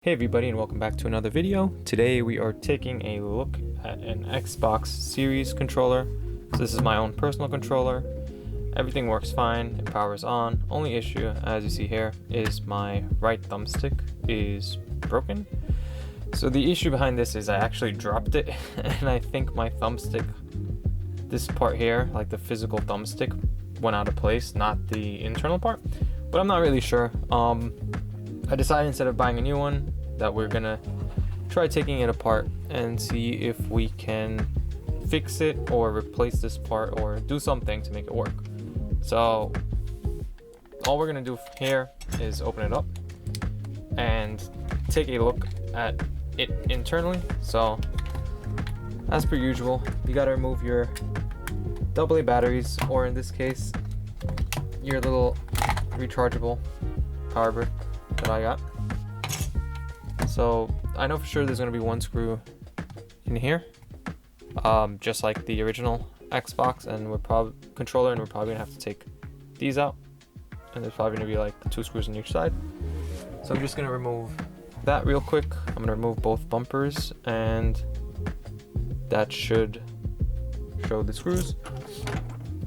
Hey everybody, and welcome back to another video. Today we are taking a look at an Xbox Series controller. So this is my own personal controller. Everything works fine, it powers on. Only issue, as you see here, is my right thumbstick is broken. So the issue behind this is I actually dropped it and I think my thumbstick, this part here, like the physical thumbstick, went out of place, not the internal part. But I'm not really sure. I decided instead of buying a new one that we're gonna try taking it apart and see if we can fix it or replace this part or do something to make it work. So all we're gonna do here is open it up and take a look at it internally. So as per usual, you gotta remove your AA batteries, or in this case your little rechargeable power brick that I got. So I know for sure there's going to be one screw in here, just like the original Xbox and controller, and we're probably gonna have to take these out, and there's probably gonna be like 2 screws on each side. So I'm just gonna remove that real quick. I'm gonna remove both bumpers, and that should show the screws.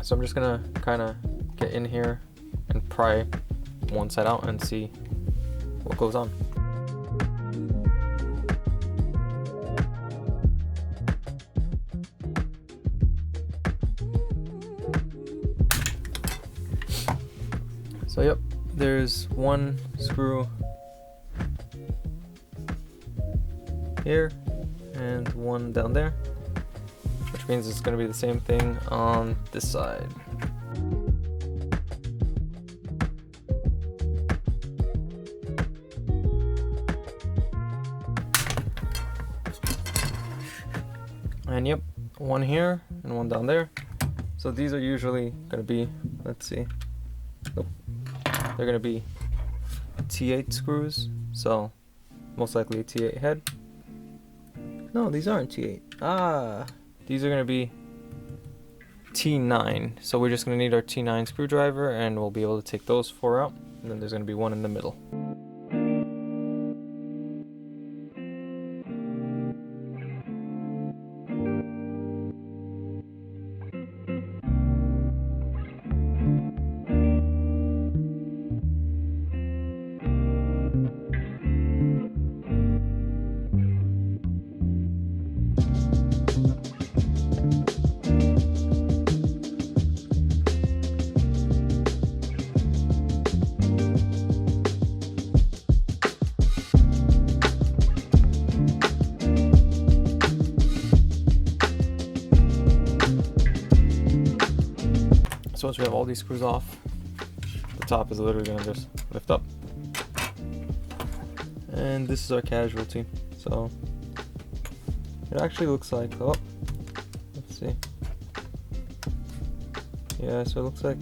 So I'm just gonna kind of get in here and pry one side out and see what goes on. So yep, there's one screw here and one down there, which means it's going to be the same thing on this side. And yep, one here and one down there. So these are usually going to be, let's see, nope, they're going to be T8 screws, so most likely a T8 head. No, these aren't T8. These are going to be T9. So we're just going to need our T9 screwdriver, and we'll be able to take those 4 out, and then there's going to be one in the middle. So once we have all these screws off, the top is literally going to just lift up. And this is our casualty. So it actually looks like, oh, let's see. Yeah, so it looks like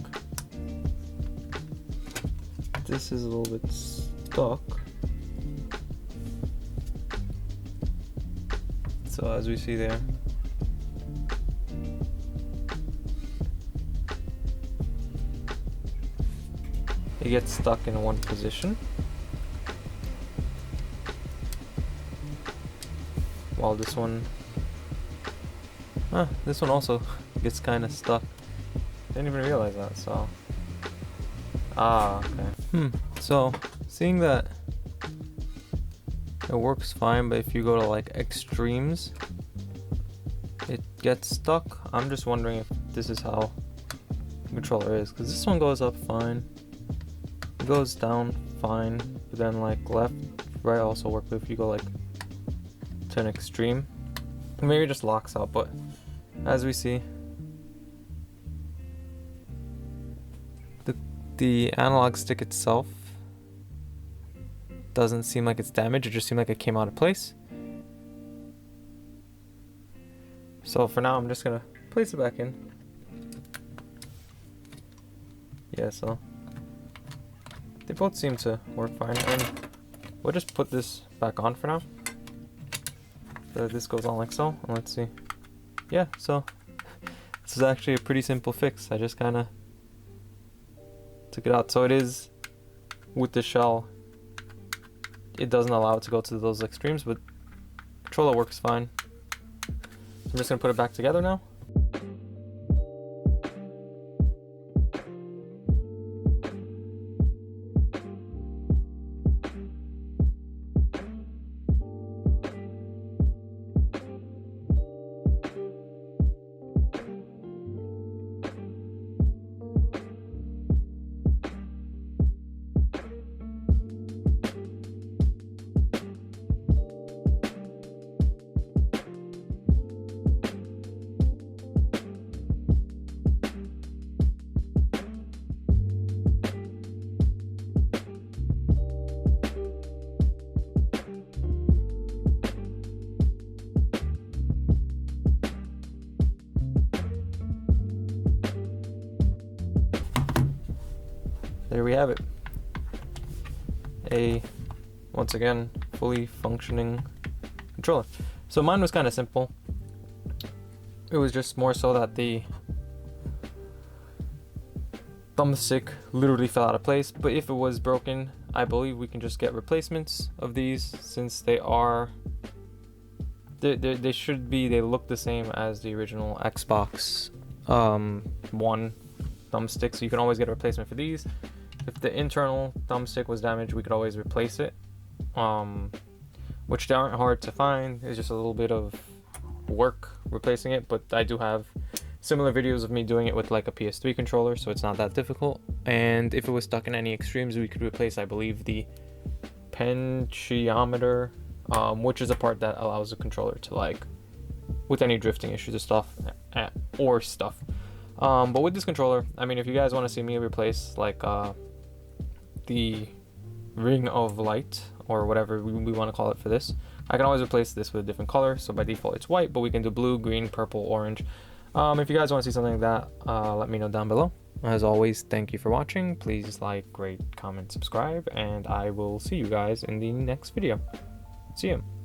this is a little bit stuck. So as we see there, it gets stuck in one position, while this one also gets kind of stuck. Didn't even realize that. So okay. So seeing that it works fine, but if you go to like extremes, it gets stuck. I'm just wondering if this is how the controller is, because this one goes up fine. It goes down fine, but then like left, right also work. But if you go like to an extreme, maybe it just locks out. But as we see, the analog stick itself doesn't seem like it's damaged. It just seemed like it came out of place. So for now, I'm just gonna place it back in. Yeah, so they both seem to work fine, and we'll just put this back on for now. So this goes on like so, and let's see. Yeah, so this is actually a pretty simple fix. I just kind of took it out. So it is with the shell it doesn't allow it to go to those extremes, but controller works fine. So I'm just gonna put it back together now. There we have it. Once again, fully functioning controller. So mine was kind of simple. It was just more so that the thumbstick literally fell out of place, but if it was broken, I believe we can just get replacements of these, since they look the same as the original Xbox One thumbstick, so you can always get a replacement for these. If the internal thumbstick was damaged, we could always replace it, which aren't hard to find. It's just a little bit of work replacing it, but I do have similar videos of me doing it with like a PS3 controller, so it's not that difficult. And if it was stuck in any extremes, we could replace, I believe, the potentiometer, which is a part that allows the controller to, like, with any drifting issues or stuff, but with this controller, I mean, if you guys want to see me replace like the ring of light or whatever we want to call it for this, I can always replace this with a different color. So by default it's white, but we can do blue, green, purple, orange. If you guys want to see something like that, let me know down below. As always, thank you for watching. Please like, rate, comment, subscribe, and I will see you guys in the next video. See you.